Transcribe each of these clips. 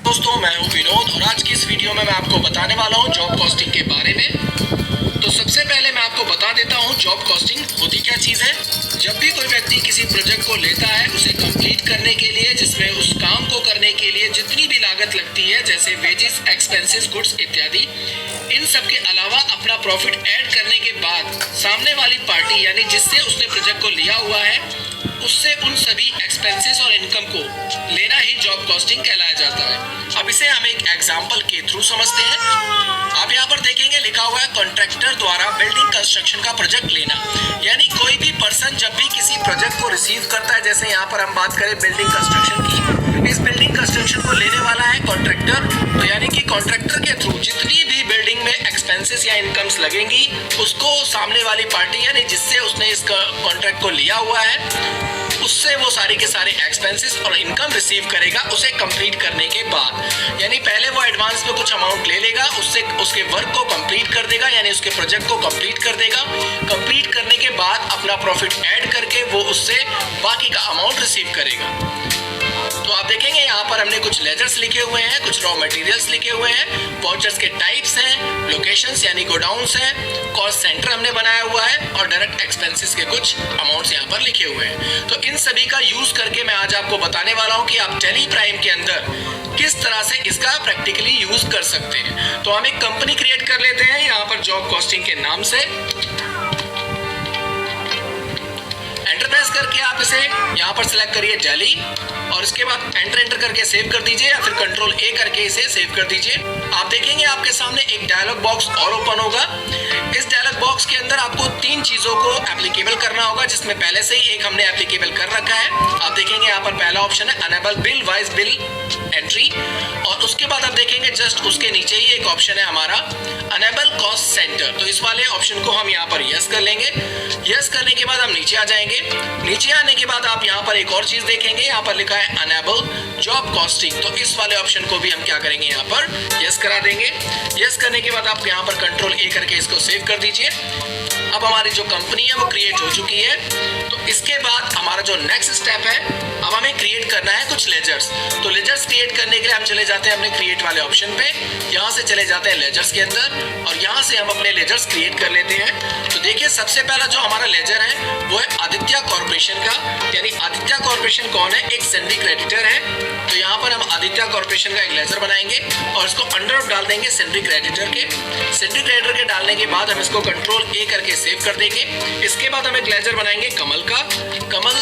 दोस्तों, मैं हूं विनोद और आज की इस वीडियो में मैं आपको बताने वाला हूं जॉब कॉस्टिंग के बारे में। तो सबसे पहले मैं आपको बता देता हूं जॉब कॉस्टिंग होती क्या चीज़ है। जब भी कोई व्यक्ति किसी प्रोजेक्ट को लेता है, उसे कंप्लीट करने के लिए, जिसमें उस काम को करने के लिए जितनी भी लागत लगती है, जैसे वेजेस, एक्सपेंसेस, गुड्स इत्यादि, इन सब के अलावा अपना प्रॉफिट ऐड करने के बाद सामने वाली पार्टी यानी जिससे उसने प्रोजेक्ट को लिया हुआ है, उससे उन सभी एक्सपेंसेस और इनकम को लेना ही जॉब कॉस्टिंग कहलाया जाता है। अब इसे हम एक एग्जांपल के थ्रू समझते हैं। आप यहाँ पर देखेंगे लिखा हुआ है कॉन्ट्रैक्टर द्वारा बिल्डिंग कंस्ट्रक्शन का प्रोजेक्ट लेना। यानी कोई भी पर्सन जब भी किसी प्रोजेक्ट को रिसीव करता है, जैसे यहाँ पर हम बात करें बिल्डिंग कंस्ट्रक्शन की, इस बिल्डिंग कंस्ट्रक्शन को लेने वाला है कॉन्ट्रैक्टर। तो यानी कि कॉन्ट्रैक्टर के थ्रू जितनी भी बिल्डिंग में एक्सपेंसेस या इनकम्स लगेंगी, उसको सामने वाली पार्टी यानी जिससे उसने इस कॉन्ट्रैक्ट को लिया हुआ है, उससे वो सारे के सारे एक्सपेंसेस और इनकम रिसीव करेगा उसे कंप्लीट करने के बाद। यानी पहले वो एडवांस में कुछ अमाउंट ले लेगा, उससे उसके वर्क को कंप्लीट कर देगा, यानी उसके प्रोजेक्ट को कंप्लीट कर देगा। कंप्लीट करने के बाद अपना प्रॉफिट ऐड करके वो उससे बाकी का अमाउंट रिसीव करेगा। तो आप देखेंगे यहाँ पर हमने कुछ लेजर्स लिखे हुए हैं, कुछ रॉ मटेरियल्स लिखे हुए हैं, वाउचर्स के टाइप्स हैं, लोकेशंस यानी गोडाउन्स हैं, कॉस्ट सेंटर हमने बनाया हुआ है और डायरेक्ट एक्सपेंसेस के कुछ अमाउंट्स यहाँ पर लिखे हुए हैं। तो इन सभी का यूज करके मैं आज आपको बताने वाला हूँ कि आप टैली प्राइम के अंदर किस तरह से इसका प्रैक्टिकली यूज कर सकते हैं। तो हम एक कंपनी क्रिएट कर लेते हैं यहाँ पर जॉब कॉस्टिंग के नाम से। एंटर प्रेस करके आप इसे यहाँ पर सिलेक्ट करिए टैली और इसके बाद एंटर करके सेव कर दीजिए या फिर कंट्रोल ए करके इसे सेव कर दीजिए। आप देखेंगे आपके सामने एक डायलॉग बॉक्स और ओपन होगा। इस डायलॉग बॉक्स के अंदर आपको तीन चीजों को एप्लीकेबल करना होगा, जिसमें पहले से ही एक हमने एप्लीकेबल कर रखा है। आप देखेंगे यहाँ पर पहला ऑप्शन है enable bill wise bill entry, और उसके बाद आप देखेंगे जस्ट उसके नीचे ही एक ऑप्शन है हमारा अनेबल कॉस्ट सेंटर। तो इस वाले ऑप्शन को हम यहाँ पर यस कर लेंगे। यस करने के बाद हम नीचे आ जाएंगे। नीचे आने के बाद आप यहाँ पर एक और चीज देखेंगे, यहाँ पर लिखा है अनेबल जॉब कॉस्टिंग। तो इस वाले ऑप्शन को भी हम क्या करेंगे, यहाँ पर यस करा देंगे। यस करने के बाद आप यहाँ पर कंट्रोल ए करके इसको सेव कर दीजिए। अब हमारी जो कंपनी है वो क्रिएट हो चुकी है। तो इसके बाद हमारा जो नेक्स्ट स्टेप है, अब हमें क्रिएट करना है कुछ लेजर्स। तो लेजर्स क्रिएट करने के लिए हम चले जाते हैं अपने क्रिएट वाले ऑप्शन पे, यहाँ से चले जाते हैं लेजर्स के अंदर और यहाँ से हम अपने लेजर्स क्रिएट कर लेते हैं। तो देखिए सबसे पहला जो हमारा लेजर है वो है आदित्य कॉर्पोरेशन का। यानी आदित्य कॉर्पोरेशन कौन है, एक सेंट्री क्रेडिटर है। तो यहाँ पर हम आदित्य कॉर्पोरेशन का एक लेजर बनाएंगे और इसको अंडर डाल देंगे सेंट्री क्रेडिटर के। सेंट्री क्रेडिटर के डालने के बाद हम इसको कंट्रोल ए करके सेव कर देंगे। इसके बाद हम एक लेजर बनाएंगे कमल का। कमल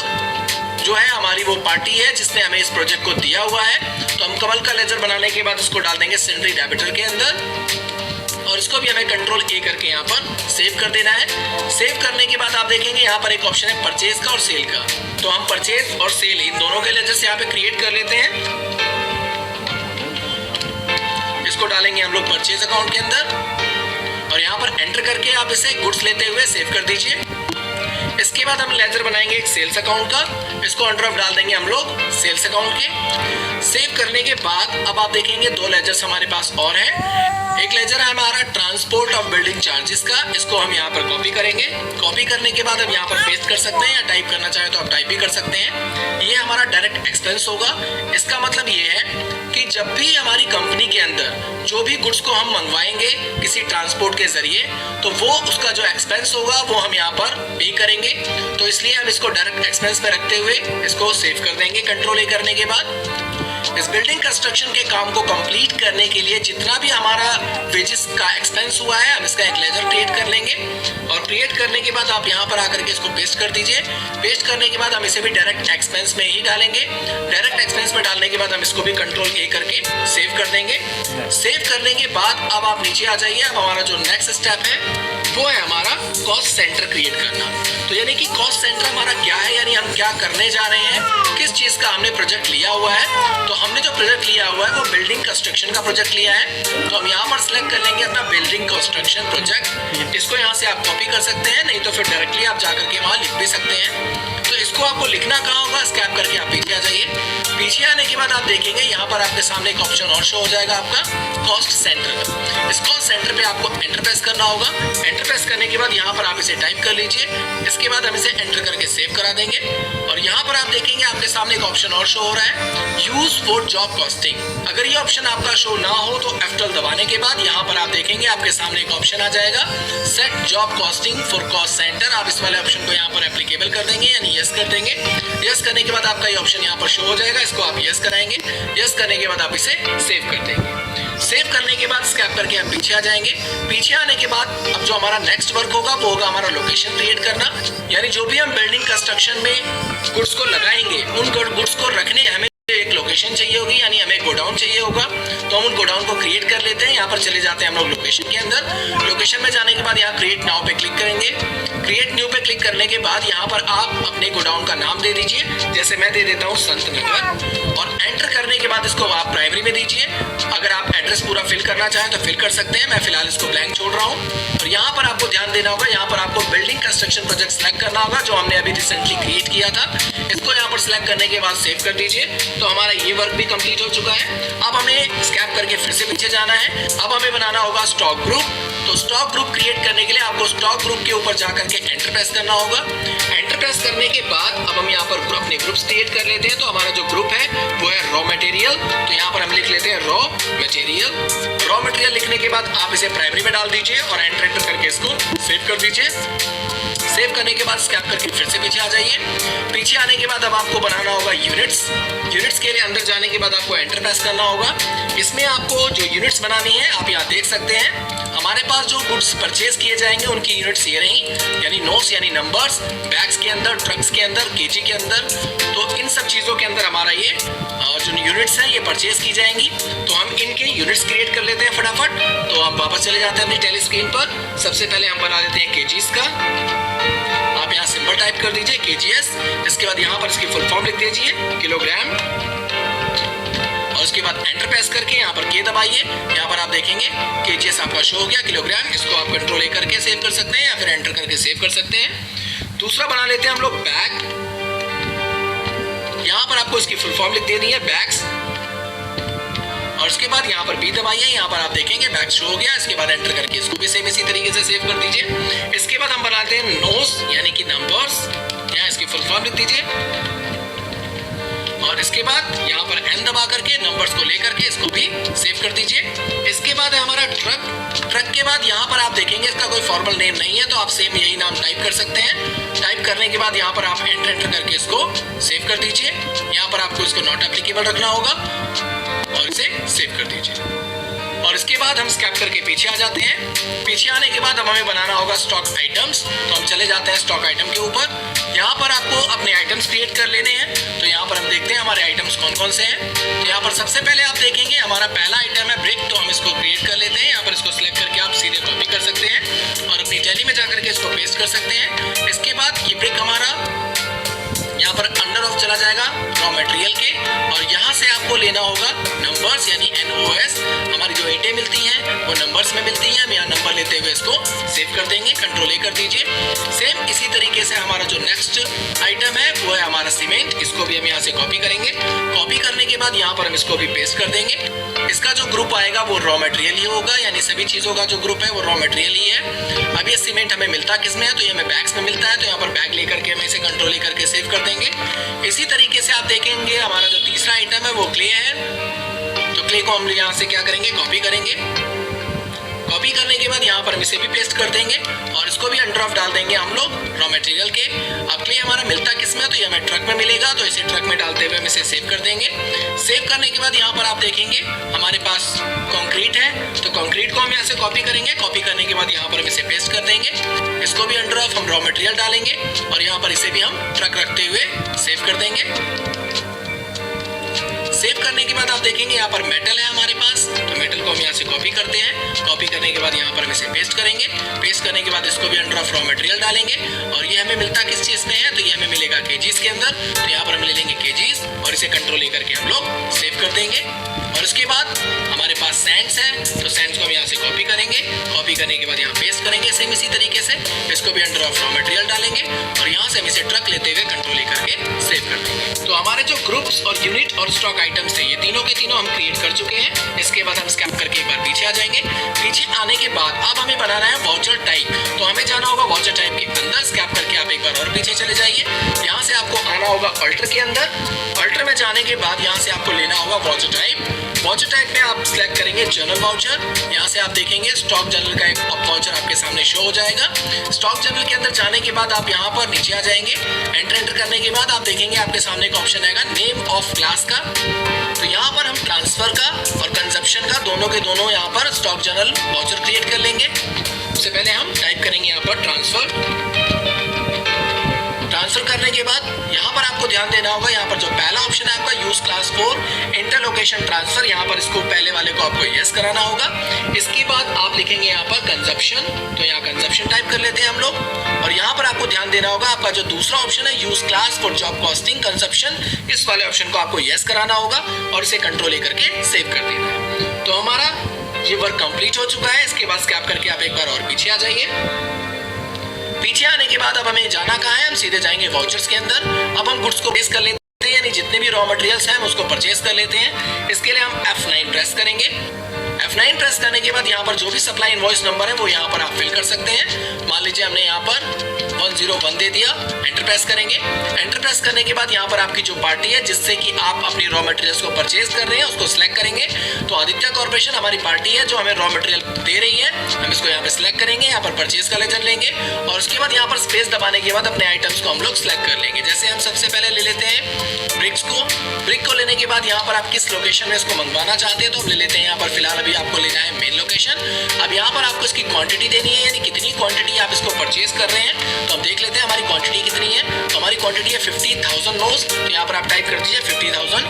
जो है हमारी वो पार्टी है जिसने हमें इस प्रोजेक्ट को दिया हुआ है। तो हम कमल का लेजर बनाने के बाद उसको डाल देंगे सेंट्री डेबिटर के अंदर और इसको भी हमें कंट्रोल ए करके यहाँ पर सेव कर देना है। सेव करने के बाद आप देखेंगे यहाँ पर एक ऑप्शन है परचेज का और सेल का। तो हम परचेज और सेल इन दोनों के लेजर्स यहाँ पे क्रिएट कर लेते हैं। इसको डालेंगे हम लोग परचेज अकाउंट के अंदर और यहाँ पर एंटर करके आप इसे गुड्स लेते हुए सेव कर दीजिए। इसके बाद हम लेजर बनाएंगे एक सेल्स अकाउंट का। इसको अंडर ऑफ डाल देंगे हम लोग सेल्स अकाउंट के। सेव करने के बाद अब आप देखेंगे दो लेजर्स हमारे पास और हैं। एक लेजर है हमारा ट्रांसपोर्ट ऑफ बिल्डिंग चार्जेस का। इसको हम यहाँ पर कॉपी करेंगे। कॉपी करने के बाद हम यहाँ पर पेस्ट कर सकते हैं या टाइप करना चाहे तो आप टाइप भी कर सकते हैं। ये हमारा डायरेक्ट एक्सपेंस होगा। इसका मतलब ये है कि जब भी हमारी कंपनी के अंदर जो भी गुड्स को हम मंगवाएंगे किसी ट्रांसपोर्ट के जरिए, तो वो उसका जो एक्सपेंस होगा वो हम यहाँ पर पे करेंगे। तो इसलिए हम इसको डायरेक्ट एक्सपेंस में रखते हुए इसको सेव कर देंगे कंट्रोल ए करने के बाद। इस बिल्डिंग कंस्ट्रक्शन के काम को कंप्लीट करने के लिए जितना भी हमारा वेजेस का एक्सपेंस हुआ है, हम इसका एक लेजर क्रिएट कर लेंगे और क्रिएट करने के बाद आप यहाँ पर आकर के इसको पेस्ट कर दीजिए। पेस्ट करने के बाद हम इसे भी डायरेक्ट एक्सपेंस में ही डालेंगे। डायरेक्ट एक्सपेंस में डालने के बाद हम इसको भी कंट्रोल ए करके सेव कर देंगे। सेव करने के बाद अब आप नीचे आ जाइए। अब हमारा जो नेक्स्ट स्टेप है वो है हमारा कॉस्ट सेंटर क्रिएट करना। तो यानी कि कॉस्ट सेंटर हमारा क्या है, यानी हम क्या करने जा रहे हैं, किस चीज का हमने प्रोजेक्ट लिया हुआ है। तो हमने जो प्रोजेक्ट लिया हुआ है वो बिल्डिंग कंस्ट्रक्शन का प्रोजेक्ट लिया है। तो हम यहाँ पर सिलेक्ट कर लेंगे अपना बिल्डिंग कंस्ट्रक्शन प्रोजेक्ट। इसको यहाँ से आप कॉपी कर सकते हैं, नहीं तो फिर डायरेक्टली आप जाकर के वहाँ लिख भी सकते हैं। तो इसको आपको लिखना कहाँ होगा, स्कैप करके आप पीछे आ जाइए। पीछे आने के बाद आप देखेंगे यहाँ पर आपके सामने एक ऑप्शन और शो हो जाएगा आपका कॉस्ट सेंटर का। इस कॉस्ट सेंटर पे आपको एंटर प्रेस करना होगा। एंटर प्रेस करने के बाद यहाँ पर आप इसे टाइप कर लीजिए। इसके बाद हम इसे एंटर करके सेव करा देंगे और यहाँ पर आप देखेंगे आपके सामने एक ऑप्शन और शो हो रहा है, यूज फॉर जॉब कॉस्टिंग। अगर ये ऑप्शन आपका शो ना हो तो F12 दबाने के बाद यहाँ पर आप देखेंगे आपके सामने एक ऑप्शन आ जाएगा, set job costing for cost centre. आप इस वाले ऑप्शन को यहाँ पर एप्लीकेबल कर देंगे यानी यस कर देंगे। यस करने के बाद आपका ये ऑप्शन यहाँ पर शो हो जाएगा, इसको आप यस कराएंगे। यस करने के बाद आप इसे सेव कर देंगे। सेव करने के बाद स्कैप करके हम पीछे आ जाएंगे। पीछे आने के बाद अब जो हमारा नेक्स्ट वर्क होगा वो होगा हमारा लोकेशन क्रिएट करना, यानी जो भी हम बिल्डिंग कंस्ट्रक्शन में गुड्स को लगाएंगे उन गुड्स को रखने हमें एक लोकेशन चाहिए होगी, यानी हमें गोडाउन चाहिए होगा। तो हम उन गोडाउन को क्रिएट कर लेते हैं। यहाँ पर चले जाते हैं हम लोग लोकेशन के अंदर। लोकेशन में जाने के बाद यहाँ क्रिएट नाउ पे क्लिक करेंगे। क्रिएट न्यू पे क्लिक करने के बाद यहाँ पर आप अपने गोडाउन का नाम दे दीजिए, जैसे मैं दे देता हूँ संत नगर, और एंटर करने के बाद इसको आप प्राइमरी में दीजिए। अगर आप एड्रेस पूरा फिल करना चाहें तो फिल कर सकते हैं, मैं फिलहाल इसको ब्लैंक छोड़ रहा हूँ। और यहाँ पर आपको ध्यान देना होगा, यहाँ पर आपको बिल्डिंग कंस्ट्रक्शन प्रोजेक्ट सेलेक्ट करना होगा जो हमने अभी रिसेंटली क्रिएट किया था। इसको यहाँ पर सिलेक्ट करने के बाद सेव कर दीजिए। तो हमारा ये वर्क भी कंप्लीट हो चुका है। अब हमें स्कैप करके फिर से पीछे जाना है। अब हमें बनाना होगा स्टॉक ग्रुप। तो स्टॉक ग्रुप क्रिएट करने के लिए आपको स्टॉक ग्रुप के ऊपर जाकर के एंटर प्रेस करना होगा। एंटर प्रेस करने के बाद अब हम यहाँ पर अपने ग्रुप्स क्रिएट कर लेते हैं। तो हमारा जो ग्रुप है वो है रॉ मटेरियल। तो यहाँ पर हम लिख लेते हैं रॉ मटेरियल। रॉ मटेरियल लिखने के बाद आप इसे प्राइमरी में डाल दीजिए और एंटर करके इसको सेव कर दीजिए। सेव करने के बाद स्कैप करके फिर से पीछे आ जाइए। पीछे आने के बाद अब आपको बनाना होगा यूनिट्स। यूनिट्स के लिए अंदर जाने के बाद आपको एंटर प्रेस करना होगा। इसमें आपको जो यूनिट्स बनानी है आप यहाँ देख सकते हैं। हमारे पास जो गुड्स परचेज किए जाएंगे उनकी यूनिट्स ये रही, यानी नोट्स यानी नंबर्स, बैग्स के अंदर, ट्रक्स के अंदर, केजी के अंदर। तो इन सब चीज़ों के अंदर हमारा ये जो यूनिट्स हैं ये परचेज की जाएंगी। तो हम इनके यूनिट्स क्रिएट कर लेते हैं फटाफट। तो हम वापस चले जाते हैं अपनी टेली स्क्रीन पर। सबसे पहले हम बना लेते हैं केजीज का। आप यहाँ सिंबल टाइप कर दीजिए KGS। इसके बाद यहाँ पर इसकी फुल फॉर्म लिख दीजिए किलोग्राम, और उसके बाद एंटर प्रेस करके यहाँ पर K दबाइए। यहाँ पर आप देखेंगे KGS आपका शो हो गया किलोग्राम। इसको आप कंट्रोल A करके सेव कर सकते हैं या फिर एंटर करके सेव कर सकते हैं। दूसरा बना लेते हैं हम लोग बैग। यहाँ पर आपको इसकी फुल फॉर्म लिख देनी है बैग्स, और उसके बाद यहाँ पर B दबाइए। यहाँ पर आप देखेंगे बैग शो हो गया। इसके बाद एंटर करके इसको भी सेम इसी तरीके से सेव कर दीजिए। इसके बाद हम बनाते हैं नोज यानी कि नंबर्स। यहाँ इसकी फुल फॉर्म लिख दीजिए, और इसके बाद यहाँ पर N दबा करके नंबर्स को लेकर के इसको भी सेव कर दीजिए। इसके बाद है हमारा ट्रक। ट्रक के बाद यहाँ पर आप देखेंगे इसका कोई फॉर्मल नेम नहीं है, तो आप सेम यही नाम टाइप कर सकते हैं। टाइप करने के बाद यहाँ पर आप एंटर करके इसको सेव कर दीजिए। यहाँ पर आपको इसको नॉट एप्लीकेबल रखना होगा और इसे सेव कर दीजिए। और इसके बाद हम स्कैप करके पीछे आ जाते हैं। पीछे आने के बाद अब हमें बनाना होगा स्टॉक आइटम्स। तो हम चले जाते हैं स्टॉक आइटम के ऊपर। यहाँ पर आपको अपने आइटम्स क्रिएट कर लेने हैं। तो यहाँ पर हम देखते हैं हमारे आइटम्स कौन कौन से हैं। तो यहाँ पर सबसे पहले आप देखेंगे हमारा पहला आइटम है ब्रिक। तो हम इसको क्रिएट कर लेते हैं। यहाँ पर इसको सिलेक्ट करके आप सीधे कॉपी कर सकते हैं और अपनी टैली में जाकर के इसको पेस्ट कर सकते हैं। इसके बाद ये ब्रिक हमारा यहाँ पर अंडर ऑफ चला जाएगा रॉ मटेरियल के, और यहाँ से आपको लेना होगा नंबर्स यानी NOS। हमारी जो ईंटें मिलती हैं वो नंबर्स में मिलती हैं। हम यहाँ नंबर लेते हुए इसको सेव कर देंगे, कंट्रोल A कर दीजिए। सेम इसी तरीके से हमारा जो नेक्स्ट आइटम है वो है हमारा सीमेंट। इसको भी हम यहाँ से कॉपी करेंगे। कॉपी करने के बाद यहाँ पर हम इसको भी पेस्ट कर देंगे। इसका जो ग्रुप आएगा वो रॉ मटेरियल ही होगा, यानी सभी चीज़ों का जो ग्रुप है वो रॉ मटेरियल ही है। अब ये सीमेंट हमें मिलता किस में है, तो ये हमें बैग्स में मिलता है। तो यहाँ पर बैग लेकर के हम इसे कंट्रोल A करके सेव कर देंगे। इसी तरीके से आप देखेंगे हमारा जो तीसरा आइटम है वो क्ले है। तो क्ले को हम यहाँ से क्या करेंगे, कॉपी करेंगे। कॉपी करने के बाद यहाँ पर हम इसे भी पेस्ट कर देंगे और इसको भी अंडर ऑफ डाल देंगे हम लोग रॉ मटेरियल के। अब क्ले हमारा मिलता किस में, तो ये हमें ट्रक में मिलेगा। तो इसे ट्रक में डालते हुए हम इसे सेव कर देंगे। सेव करने के बाद यहाँ पर आप देखेंगे हमारे पास कंक्रीट है। तो कंक्रीट को हम यहाँ से कॉपी करेंगे। कॉपी करने के बाद यहाँ पर हम इसे पेस्ट कर देंगे। इसको भी अंडर ऑफ हम रॉ मटेरियल डालेंगे और यहाँ पर इसे भी हम ट्रक रखते हुए सेव कर देंगे। सेव करने के बाद आप देखेंगे यहाँ पर मेटल है हमारे पास, तो मेटल को हम यहाँ से कॉपी करते हैं। कॉपी करने के बाद यहाँ पर हम इसे पेस्ट करेंगे। पेस्ट करने के बाद इसको भी अंडर ऑफ रॉ मटेरियल डालेंगे और ये हमें मिलता किस चीज में है, तो ये हमें मिलेगा केजीज के अंदर। तो यहाँ पर हम ले लेंगे केजीज और इसे कंट्रोल ए करके हम लोग सेव कर देंगे। और उसके बाद हमारे पास सैंड्स है, तो सैंड्स को हम यहाँ से कॉपी करेंगे। कॉपी करने के बाद यहाँ पेस्ट करेंगे सेम इसी तरीके से। इसको भी अंडर ऑफ रॉ मटेरियल डालेंगे और यहाँ से हम इसे ट्रक लेते हुए कंट्रोल ए करके सेव कर देंगे। तो हमारे जो ग्रुप्स और यूनिट और स्टॉक आइटम्स थे, ये तीनों के तीनों हम क्रिएट कर चुके हैं। इसके बाद हम स्कैप करके एक बार पीछे आ जाएंगे। पीछे आने के बाद अब हमें बनाना है वाउचर टाइप, तो हमें जाना होगा वाउचर टाइप के अंदर। स्कैप करके आप एक बार और पीछे चले जाइए। यहाँ से आपको आना होगा अल्टर के अंदर। अल्टर में जाने के बाद यहाँ से आपको लेना होगा वाउचर टाइप। वाउचर टाइप में आप सिलेक्ट करेंगे जनरल वाउचर। यहाँ से आप देखेंगे स्टॉक जनरल का एक वाउचर आपके सामने शो हो जाएगा। स्टॉक जनरल के अंदर जाने के बाद आप यहाँ पर नीचे आ जाएंगे। एंटर करने के बाद आप देखेंगे आपके सामने एक ऑप्शन आएगा नेम ऑफ क्लास का। तो यहाँ पर हम ट्रांसफर का और कंजप्शन का दोनों के दोनों यहाँ पर स्टॉक जनरल वाउचर क्रिएट कर लेंगे। सबसे पहले हम टाइप करेंगे यहाँ पर ट्रांसफर करने के बाद यहाँ पर आपको ध्यान देना होगा, यहाँ पर जो पहला ऑप्शन है आपका यूज क्लास 4 इंटरलोकेशन ट्रांसफर, यहाँ पर इसको पहले वाले को आपको यस कराना होगा। इसके बाद आप लिखेंगे यहाँ पर कंजप्शन, तो यहाँ कंजप्शन टाइप कर लेते हैं हम लोग। और यहाँ पर आपको ध्यान देना होगा, आपका जो दूसरा ऑप्शन है use class for job costing consumption, इस वाले ऑप्शन को आपको यस कराना होगा और इसे कंट्रोल ए करके सेव कर देना है। तो हमारा ये वर्क कंप्लीट हो चुका है। इसके बाद स्कैप करके आप एक बार और पीछे आ जाइए। पीछे आने के बाद अब हमें जाना कहाँ है, हम सीधे जाएंगे वाउचर्स के अंदर। अब हम गुड्स को परचेस कर लेते हैं, यानी जितने भी रॉ मटेरियल्स हैं हम उसको परचेस कर लेते हैं। इसके लिए हम F9 प्रेस करेंगे। F9 प्रेस करने के बाद यहाँ पर जो भी सप्लाई इनवॉइस नंबर है वो यहाँ पर आप फिल कर सकते हैं। मान लीजिए हमने यहाँ पर 101 दे दिया। एंटर प्रेस करेंगे। एंटर प्रेस करने के बाद यहाँ पर आपकी जो पार्टी है जिससे कि आप अपनी रॉ मटेरियल्स को परचेज कर रहे हैं उसको सिलेक्ट करेंगे। तो आदित्य कॉर्पोरेशन हमारी पार्टी है जो हमें रॉ मटेरियल दे रही है। हम इसको यहाँ पे सिलेक्ट करेंगे, यहाँ पर परचेज का लेजर लेंगे और उसके बाद यहाँ पर स्पेस दबाने के बाद अपने आइटम्स को हम लोग सिलेक्ट कर लेंगे। जैसे हम सबसे पहले ले लेते हैं ब्रिक्स को। ब्रिक को लेने के बाद यहाँ पर आप किस लोकेशन में इसको मंगवाना चाहते हैं तो हम ले लेते हैं यहाँ पर फिलहाल अभी आपको लेना है मेन लोकेशन। अब यहाँ पर आपको इसकी क्वांटिटी देनी है, यानी कितनी क्वांटिटी आप इसको परचेज कर रहे हैं। तो हम देख लेते हैं हमारी क्वांटिटी कितनी है। तो हमारी क्वांटिटी है 50,000 नोज। तो यहाँ पर आप टाइप कर दीजिए 50,000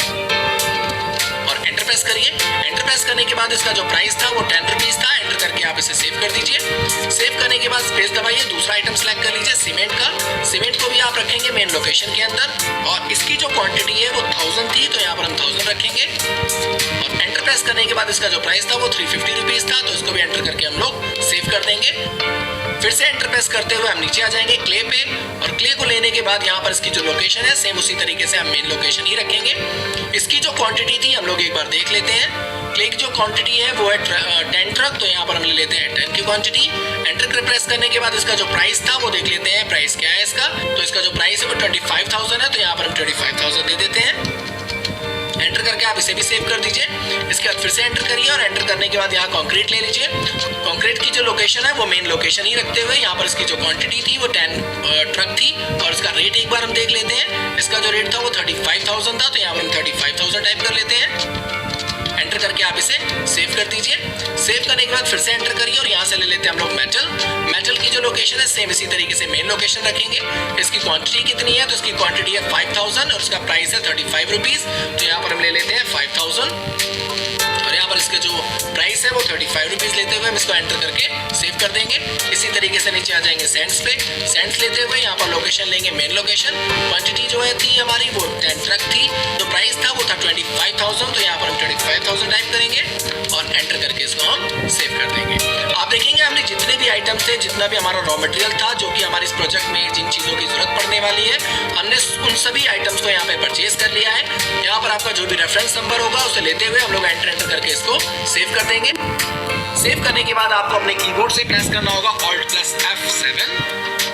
और एंटर प्रेस करिए। एंटर प्रेस करने के बाद इसका जो प्राइस था वो 10 रुपीज था। एंटर करके आप इसे सेव कर दीजिए। सेव करने के बाद स्पेस दबाइए, दूसरा आइटम सेलेक्ट कर लीजिए सीमेंट का। सीमेंट को भी आप रखेंगे मेन लोकेशन के अंदर और इसकी जो क्वांटिटी है वो 1000 थी, तो यहाँ पर हम 1000 रखेंगे और एंटर प्रेस करने के बाद इसका जो प्राइस था वो 350 रुपीज था, तो इसको भी एंटर करके हम लोग सेव कर देंगे। फिर से एंटर प्रेस करते हुए हम नीचे आ जाएंगे क्ले पे और क्ले को लेने के बाद यहाँ पर इसकी जो लोकेशन है सेम उसी तरीके से हम मेन लोकेशन ही रखेंगे। इसकी जो क्वांटिटी थी हम लोग एक बार देख लेते हैं। क्ले की जो क्वांटिटी है वो है 10 ट्रक, तो यहाँ पर हम ले लेते हैं 10 की क्वांटिटी। एंटर प्रेस करने के बाद इसका जो प्राइस था वो देख लेते हैं, प्राइस क्या है इसका। तो इसका जो प्राइस है वो 25,000 है, तो यहाँ पर हम 25,000 दे देते हैं। एंटर करके आप इसे भी सेव कर दीजिए। इसके बाद फिर से एंटर करिए और एंटर करने के बाद यहाँ कंक्रीट ले लीजिए। कंक्रीट की जो लोकेशन है वो मेन लोकेशन ही रखते हुए यहाँ पर इसकी जो क्वांटिटी थी वो 10 ट्रक थी और इसका रेट एक बार हम देख लेते हैं। इसका जो रेट था वो 35,000 था, तो यहाँ पर हम 35,000 टाइप कर लेते हैं। एंटर करके आप इसे सेव कर दीजिए। सेव करने के बाद फिर से एंटर करिए और यहाँ से ले लेते हैं हम लोग मेटल। मेटल की जो लोकेशन है सेम इसी तरीके से मेन लोकेशन रखेंगे। इसकी क्वांटिटी कितनी है, तो इसकी क्वांटिटी है 5000 और इसका प्राइस है 35 रुपीज, तो यहाँ पर हम ले लेते हैं 5000 और यहाँ पर इसका जो प्राइस है वो 35 रुपीज लेते हुए हम इसको एंटर करके सेव कर देंगे। इसी तरीके से नीचे आ जाएंगे सेंट्स पे। सेंट्स लेते हुए यहाँ पर लोकेशन लेंगे मेन लोकेशन। क्वांटिटी जो है थी हमारी वो 10 ट्रक थी, तो प्राइस था वो था 25,000, तो यहाँ पर हम 25,000 टाइप करेंगे और एंटर करके इसको हम सेव कर देंगे। आप देखेंगे हमने जितने भी आइटम्स थे, जितना भी हमारा रॉ मटेरियल था जो कि हमारे इस प्रोजेक्ट में जिन चीज़ों की जरूरत पड़ने वाली है, हमने उन सभी आइटम्स को यहाँ पे परचेज कर लिया है। यहाँ पर आपका जो भी रेफरेंस नंबर होगा उसे लेते हुए हम लोग एंटर करके इसको सेव कर देंगे। सेव करने के बाद आपको अपने कीबोर्ड से प्रेस करना होगा Alt+F7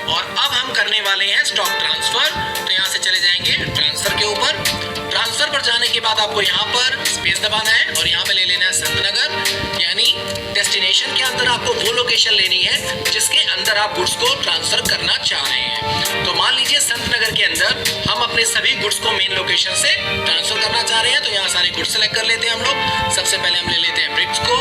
और अब हम करने वाले हैं स्टॉक ट्रांसफर। तो यहाँ से चले जाएंगे ट्रांसफर के ऊपर। ट्रांसफर पर जाने के बाद आपको यहाँ पर स्पेस दबाना है और यहाँ पे ले लेना है संतनगर, यानी डेस्टिनेशन के अंदर आपको वो लोकेशन लेनी है जिसके अंदर आप गुड्स को ट्रांसफर करना चाह रहे हैं। तो मान लीजिए संतनगर के अंदर हम अपने सभी गुड्स को मेन लोकेशन से ट्रांसफर करना चाह रहे हैं, तो यहाँ सारे गुड्स सेलेक्ट कर लेते हैं हम लोग। सबसे पहले हम ले लेते हैं ब्रिक्स को।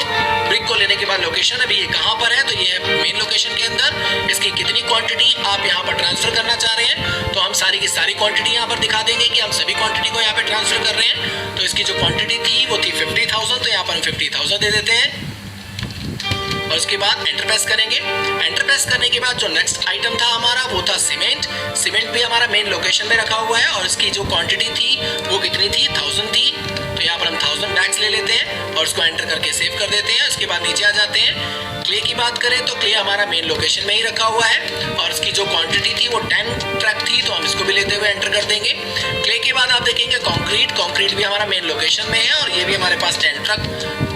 ब्रिक को लेने के बाद लोकेशन अभी ये कहाँ पर है, तो ये है मेन लोकेशन के अंदर। इसकी कितनी क्वांटिटी आप यहाँ पर ट्रांसफर करना चाह रहे हैं, तो हम सारी की सारी क्वांटिटी यहाँ पर दिखा देंगे कि हम सभी क्वांटिटी को यहाँ पे ट्रांसफर कर रहे हैं। तो इसकी जो क्वांटिटी थी वो थी 50,000, तो यहाँ पर हम 50,000 दे देते हैं और उसके बाद एंटर प्रेस करेंगे। एंटर प्रेस करने के बाद जो नेक्स्ट आइटम था हमारा वो था सीमेंट। सीमेंट भी हमारा मेन लोकेशन में रखा हुआ है और इसकी जो क्वांटिटी थी वो कितनी थी, 1000 थी। तो यहाँ पर हम 1000 बैग्स ले लेते हैं और उसको एंटर करके सेव कर देते हैं। उसके बाद नीचे आ जाते हैं। क्ले की बात करें तो क्ले हमारा मेन लोकेशन में ही रखा हुआ है और इसकी जो क्वांटिटी थी वो 10 ट्रक थी, तो हम इसको भी लेते हुए एंटर कर देंगे। क्ले के बाद आप देखेंगे कंक्रीट। कंक्रीट भी हमारा मेन लोकेशन में है और ये भी हमारे पास 10 ट्रक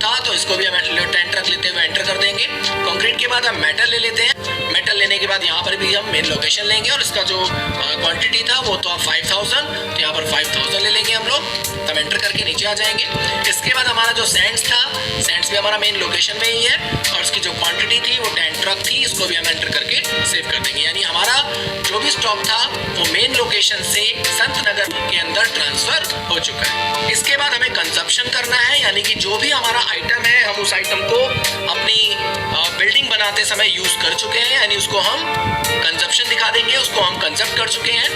था, तो इसको भी हम 10 ट्रक लेते हुए एंटर कर देंगे। कंक्रीट के बाद हम मेटल ले लेते हैं। मेटल लेने के बाद यहाँ पर भी हम मेन लोकेशन लेंगे और इसका जो क्वांटिटी था वो तो 5000, तो यहाँ पर 5000 ले लेंगे हम लोग। हम एंटर करके नीचे आ जाएंगे। इसके बाद हमारा जो सैंड्स था, सैंड्स भी हमारा मेन लोकेशन में ही है और इसकी जो क्वांटिटी थी वो 10 ट्रक थी, इसको भी हम एंटर करके सेव कर देंगे। यानी हमारा जो भी स्टॉक था वो मेन लोकेशन से संत नगर के अंदर ट्रांसफर हो चुका है। इसके बाद हमें कंजप्शन करना है, यानी कि जो भी हमारा आइटम है हम उस आइटम को अपनी बिल्डिंग बनाते समय यूज कर चुके हैं, यानी उसको हम कंजप्शन दिखा देंगे, उसको हम कंजप्ट कर चुके हैं।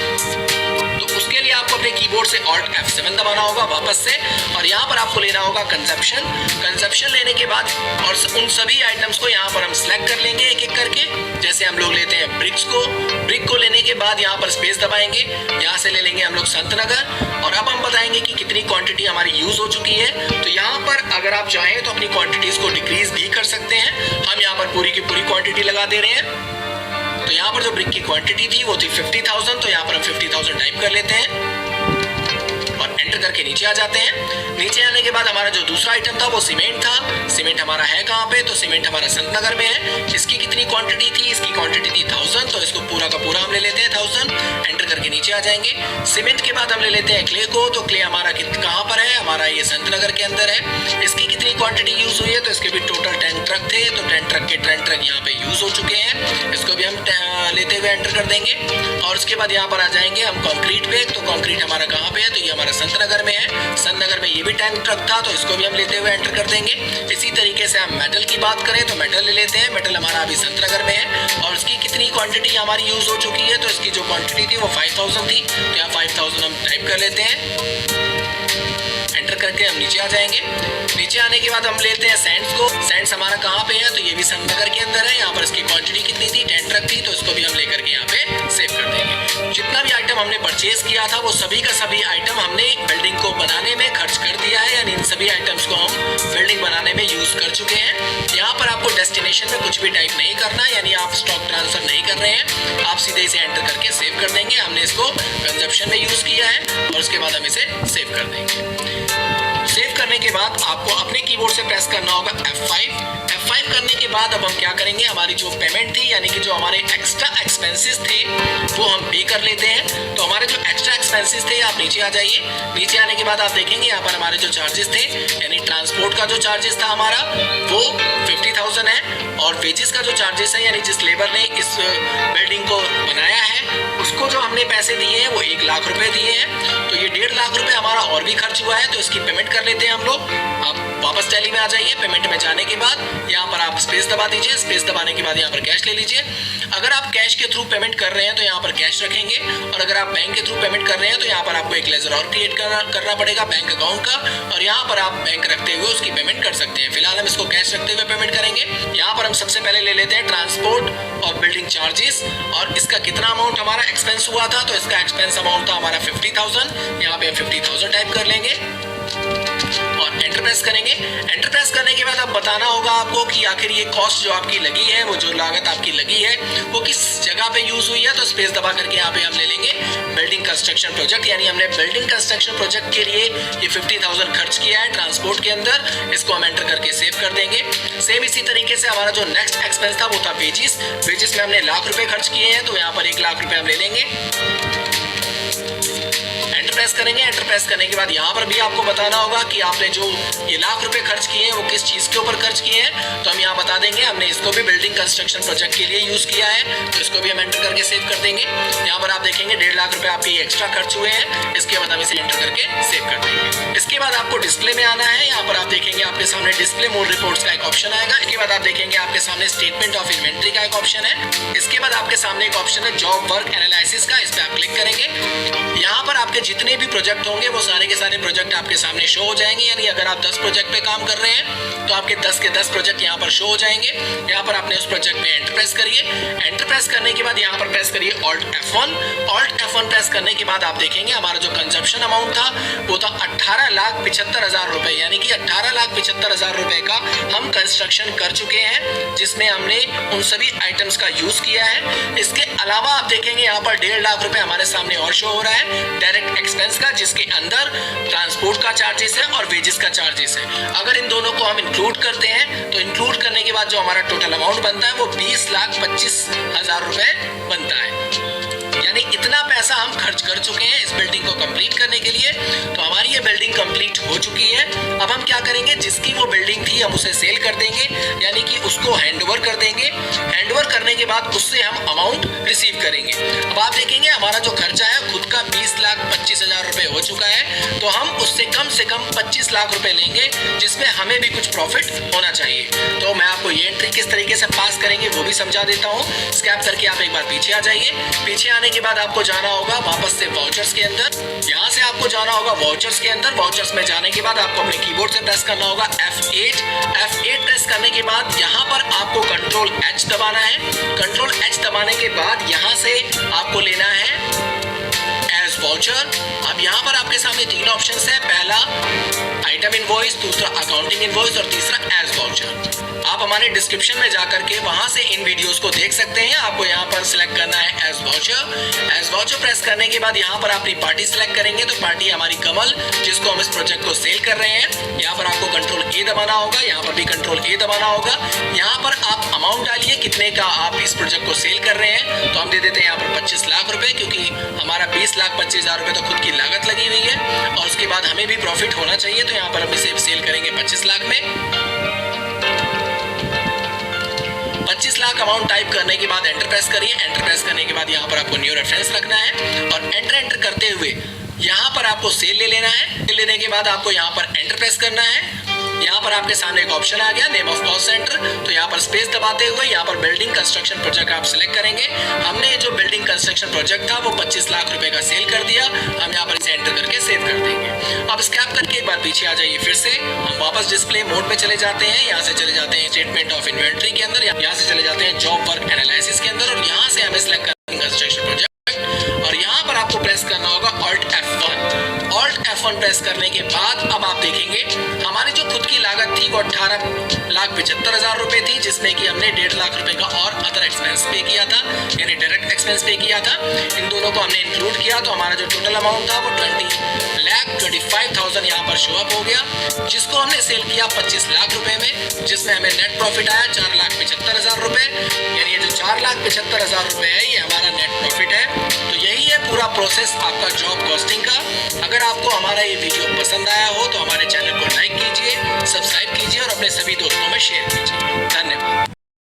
तो उसके लिए आपको अपने कीबोर्ड से Alt F7 दबाना होगा वापस से और यहाँ पर आपको लेना होगा कंजप्शन। कंजप्शन लेने के बाद और उन सभी आइटम्स को यहाँ पर हम सिलेक्ट कर लेंगे एक एक करके। जैसे हम लोग लेते हैं ब्रिक्स को, ब्रिक को लेने के बाद यहाँ पर स्पेस दबाएंगे, यहाँ से ले लेंगे हम लोग संत नगर और अब हम बताएंगे कि कितनी क्वांटिटी हमारी यूज हो चुकी है। तो यहाँ पर अगर आप चाहें तो अपनी क्वांटिटीज को डिक्रीज भी कर सकते हैं। हम यहाँ पर पूरी की पूरी क्वांटिटी लगा दे रहे हैं। तो यहाँ पर जो ब्रिक की क्वांटिटी थी वो थी 50,000, तो यहाँ पर हम 50,000 टाइप कर लेते हैं और एंटर करके नीचे आ जाते हैं। नीचे आने के बाद हमारा जो दूसरा आइटम था वो सीमेंट था। सीमेंट हमारा है कहाँ पे, तो सीमेंट हमारा संत नगर में है। इसकी कितनी क्वांटिटी थी, इसकी क्वांटिटी थी 1000, तो इसको पूरा का पूरा हम ले लेते हैं 1000। एंटर करके नीचे आ जाएंगे। सीमेंट के बाद हम ले लेते हैं क्ले को। तो क्ले हमारा कहाँ पर है, हमारा ये संत नगर के अंदर है। इसकी कितनी क्वांटिटी यूज हुई है, तो इसके भी टोटल 10 ट्रक थे, तो 10 ट्रक के 10 ट्रक यहाँ पे यूज हो चुके हैं। इसको भी हम लेते हुए एंटर कर देंगे और उसके बाद यहाँ पर आ जाएंगे हम कंक्रीट पे। तो कंक्रीट हमारा कहाँ पे है, तो ये हमारा संत नगर में है। संत नगर में ये भी 10 ट्रक था, तो इसको भी हम लेते हुए एंटर कर देंगे। इसी तरीके से हम मेटल की बात करें तो मेटल ले लेते हैं। मेटल हमारा अभी संत नगर में है और इसकी कितनी क्वांटिटी हमारी यूज हो चुकी है, तो इसकी जो क्वांटिटी थी वो 5000 थी, तो यहाँ 5000 हम टाइप कर लेते हैं। एंटर करके हम नीचे आ जाएंगे। नीचे आने के बाद हम लेते हैं सैंड्स को। सैंड्स हमारा कहाँ पे है, तो ये भी संत नगर के अंदर है। यहाँ पर इसकी क्वांटिटी कितनी थी, 10 ट्रक थी, तो इसको भी हम लेकर के यहाँ पे सेव कर देंगे। जितना भी आइटम हमने परचेज किया था वो सभी का सभी आइटम हमने बिल्डिंग को बनाने में खर्च कर दिया है, यानी इन सभी आइटम्स को हम बिल्डिंग बनाने में यूज कर चुके हैं। यहाँ पर आपको डेस्टिनेशन में कुछ भी टाइप नहीं करना, यानी आप स्टॉक ट्रांसफर नहीं कर रहे हैं, आप सीधे इसे एंटर करके सेव कर देंगे। हमने इसको कंजप्शन में यूज किया है और उसके बाद हम इसे सेव कर देंगे। सेव करने के बाद आपको अपने कीबोर्ड से प्रेस करना होगा F5 करने के बाद अब हम क्या करेंगे, हमारी जो पेमेंट थी यानी कि जो हमारे एक्स्ट्रा एक्सपेंसेस थे वो हम पे कर लेते हैं। तो हमारे जो एक्स्ट्रा एक्सपेंसेस थे, आप नीचे आ जाइए। नीचे आने के बाद आप देखेंगे यहाँ पर हमारे जो चार्जेस थे, यानी ट्रांसपोर्ट का जो चार्जेस था हमारा वो 50,000 है और वेजेस का जो चार्जेस है, यानी जिस लेबर ने इस बिल्डिंग को बनाया है उसको जो हमने पैसे दिए हैं वो 1 लाख रुपए दिए हैं। तो ये 1.5 लाख रुपए हमारा और भी खर्च हुआ है, तो इसकी पेमेंट कर लेते हैं हम लोग। आप वापस टैली में आ जाइए। पेमेंट में जाने के बाद यहाँ पर आप स्पेस दबा दीजिए। स्पेस दबाने के बाद यहाँ पर कैश ले लीजिए। अगर आप कैश के थ्रू पेमेंट कर रहे हैं तो यहाँ पर कैश रखेंगे और अगर आप बैंक के थ्रू पेमेंट कर रहे हैं तो यहाँ पर आपको एक लेजर और क्रिएट करना पड़ेगा बैंक अकाउंट का और यहाँ पर आप बैंक रखते हुए उसकी पेमेंट कर सकते हैं। फिलहाल हम इसको कैश रखते हुए पेमेंट करेंगे। यहाँ पर हम सबसे पहले ले लेते हैं ट्रांसपोर्ट और बिल्डिंग चार्जेस और इसका कितना अमाउंट हमारा एक्सपेंस हुआ था, तो इसका एक्सपेंस अमाउंट था हमारा 50,000। यहाँ पे हम 50,000 टाइप कर लेंगे और एंटर प्रेस करेंगे। एंटर प्रेस करने के बाद अब बताना होगा आपको कि आखिर ये कॉस्ट जो आपकी लगी है, वो जो लागत आपकी लगी है वो किस जगह पे यूज हुई है। तो स्पेस दबा करके यहाँ पे हम ले लेंगे बिल्डिंग कंस्ट्रक्शन प्रोजेक्ट, यानी हमने बिल्डिंग कंस्ट्रक्शन प्रोजेक्ट के लिए ये 50,000 खर्च किया है ट्रांसपोर्ट के अंदर। इसको हम एंटर करके सेव कर देंगे। सेम इसी तरीके से हमारा जो नेक्स्ट एक्सपेंस था वो था वेजेस। वेजेस में हमने लाख रुपए खर्च किए हैं, तो यहाँ पर 1 लाख रुपए हम ले लेंगे। प्रेस करेंगे। एंटर प्रेस करने के बाद यहाँ पर भी आपको बताना होगा कि आपने जो ये लाख रुपए खर्च किए हैं वो किस चीज के ऊपर खर्च किए हैं। तो हम यहाँ बता देंगे हमने इसको भी बिल्डिंग कंस्ट्रक्शन प्रोजेक्ट के लिए यूज किया है, तो इसको भी हम एंटर करके सेव कर देंगे। यहाँ पर आप देखेंगे 1.5 लाख रुपए आपके एक्स्ट्रा खर्च हुए हैं। इसके बाद हम इसे एंटर करके सेव कर देंगे। इसके बाद आपको डिस्प्ले में आना है। यहाँ पर आप देखेंगे आपके सामने डिस्प्ले मोड रिपोर्ट्स का एक ऑप्शन आएगा। इसके बाद आप देखेंगे आपके सामने स्टेटमेंट ऑफ इन्वेंट्री का एक ऑप्शन है। इसके बाद आपके सामने एक ऑप्शन है जॉब वर्क एनालिसिस का, इस पर आप क्लिक करेंगे। यहाँ पर आपके जितने जितने भी प्रोजेक्ट होंगे वो सारे के सारे प्रोजेक्ट आपके सामने शो हो जाएंगे। यानी अगर आप 10 प्रोजेक्ट पे काम कर रहे हैं तो आपके 10 के 10 प्रोजेक्ट यहाँ पर शो हो जाएंगे। यहाँ पर आपने उस प्रोजेक्ट में एंटर प्रेस करिए। एंटर प्रेस करने के बाद यहाँ पर प्रेस करिए Alt F1। Alt F1 press करने के बाद आप देखेंगे हमारा जो कंजप्शन अमाउंट था वो था 18,75,000 रुपए। यानी कि 18,75,000 रुपए का हम कंस्ट्रक्शन कर चुके हैं, जिसमें हमने उन सभी आइटम्स का यूज किया है। इसके अलावा आप देखेंगे यहाँ पर 1.5 लाख रुपए हमारे सामने और शो हो रहा है डायरेक्ट एक्सपेंस का, जिसके अंदर ट्रांसपोर्ट का चार्जेस है और वेजेस का चार्जेस है। अगर इन दोनों को हम इंक्लूड करते हैं तो इंक्लूड करने के बाद जो हमारा टोटल अमाउंट बनता है वो 20,25,000 रुपए बनता है। यानी इतना पैसा हम खर्च कर चुके हैं इस बिल्डिंग को कंप्लीट करने के लिए। तो हमारी ये बिल्डिंग कंप्लीट हो चुकी है। अब हम क्या करेंगे, जिसकी वो बिल्डिंग थी हम उसे सेल कर देंगे, यानी कि उसको हैंडओवर कर देंगे। हैंडओवर करने के बाद उससे हम अमाउंट रिसीव करेंगे। अब आप देखेंगे हमारा जो खर्चा है खुद का 20,25,000 रुपए हो चुका है, तो हम उससे कम से कम 25 लाख रुपए लेंगे, जिसमें हमें भी कुछ प्रॉफिट होना चाहिए। तो मैं आपको ये एंट्री किस तरीके से पास करेंगे वो भी समझा देता हूँ। स्कैप करके आप एक बार पीछे आ जाइए। पीछे आने के बाद आपको जाना होगा वापस से वाउचर्स के अंदर। यहाँ से आपको जाना होगा वाउचर्स के अंदर। वाउचर्स में जाने के बाद आपको अपने कीबोर्ड से प्रेस करना होगा F8। F8 प्रेस करने के बाद यहाँ पर आपको Ctrl H दबाना है। Ctrl H दबाने के बाद यहाँ से आपको लेना है एज वाउचर। अब यहाँ पर आपके सामने 3 ऑप्शंस है, पहला आइटम इनवॉइस, दूसरा अकाउंटिंग इनवॉइस और तीसरा एज वाउचर। आप हमारे डिस्क्रिप्शन में जाकर के वहां से इन वीडियोस को देख सकते हैं। आपको यहाँ पर सिलेक्ट करना है as voucher. As voucher press करने के बाद यहाँ पर अपनी पार्टी सिलेक्ट करेंगे, तो पार्टी हमारी कमल, जिसको हम इस प्रोजेक्ट को सेल कर रहे हैं। यहाँ पर आपको Ctrl A दबाना होगा, यहाँ पर भी Ctrl A दबाना होगा। यहाँ पर आप अमाउंट डालिए कितने का आप इस प्रोजेक्ट को सेल कर रहे हैं। तो हम दे देते हैं यहाँ पर 25 लाख रुपए, क्योंकि हमारा 20,25,000 रुपए तो खुद की लागत लगी हुई है और उसके बाद हमें भी प्रॉफिट होना चाहिए। तो यहाँ पर हम इसे सेल करेंगे 25 लाख में। 25 लाख अमाउंट टाइप करने के बाद एंटर प्रेस करिए। एंटर प्रेस करने के बाद यहाँ पर आपको न्यू रेफरेंस रखना है और एंटर करते हुए यहाँ पर आपको सेल ले लेना है। सेल लेने के बाद आपको यहाँ पर एंटर प्रेस करना है। यहाँ पर आपके सामने एक ऑप्शन आ गया नेम ऑफ कॉस्ट सेंटर, तो यहाँ पर स्पेस दबाते हुए यहाँ पर बिल्डिंग कंस्ट्रक्शन प्रोजेक्ट आप सिलेक्ट करेंगे। हमने जो बिल्डिंग कंस्ट्रक्शन प्रोजेक्ट था वो 25 लाख रुपए का सेल कर दिया। हम यहाँ पर इसे एंटर करके सेव कर देंगे। अब स्कैप करके एक बार पीछे आ जाइए। फिर से हम वापस डिस्प्ले मोड पे चले जाते हैं। यहाँ से चले जाते हैं स्टेटमेंट ऑफ इन्वेंट्री के अंदर, यहाँ से चले जाते हैं जॉब वर्क एनालिसिस के अंदर और यहाँ से हमें सिलेक्ट करना है कंस्ट्रक्शन प्रोजेक्ट और यहाँ पर आपको प्रेस करना होगा Alt F1। Alt F1 press करने के बाद अब आप देखेंगे हमारी जो खुद की लागत थी वो 18,75,000 रुपए थी, जिसमें कि हमने 1.5 लाख रुपए का और अदर एक्सपेंस पे किया था, यानी डायरेक्ट एक्सपेंस पे किया था। इन दोनों को हमने इंक्लूड किया तो हमारा जो टोटल अमाउंट था वो 20,25,000 यहाँ पर शो अप हो गया, जिसको हमने सेल किया 25 लाख रुपए में, जिसमें हमें नेट प्रॉफिट आया 4,75,000 रुपए। यानी ये जो 4,75,000 रुपए है ये हमारा नेट प्रॉफिट है। तो यही है पूरा प्रोसेस आपका जॉब कॉस्टिंग का। अगर आपको हमारा ये वीडियो पसंद आया हो तो हमारे चैनल को लाइक कीजिए, सब्सक्राइब कीजिए और अपने सभी दोस्तों में शेयर कीजिए। धन्यवाद।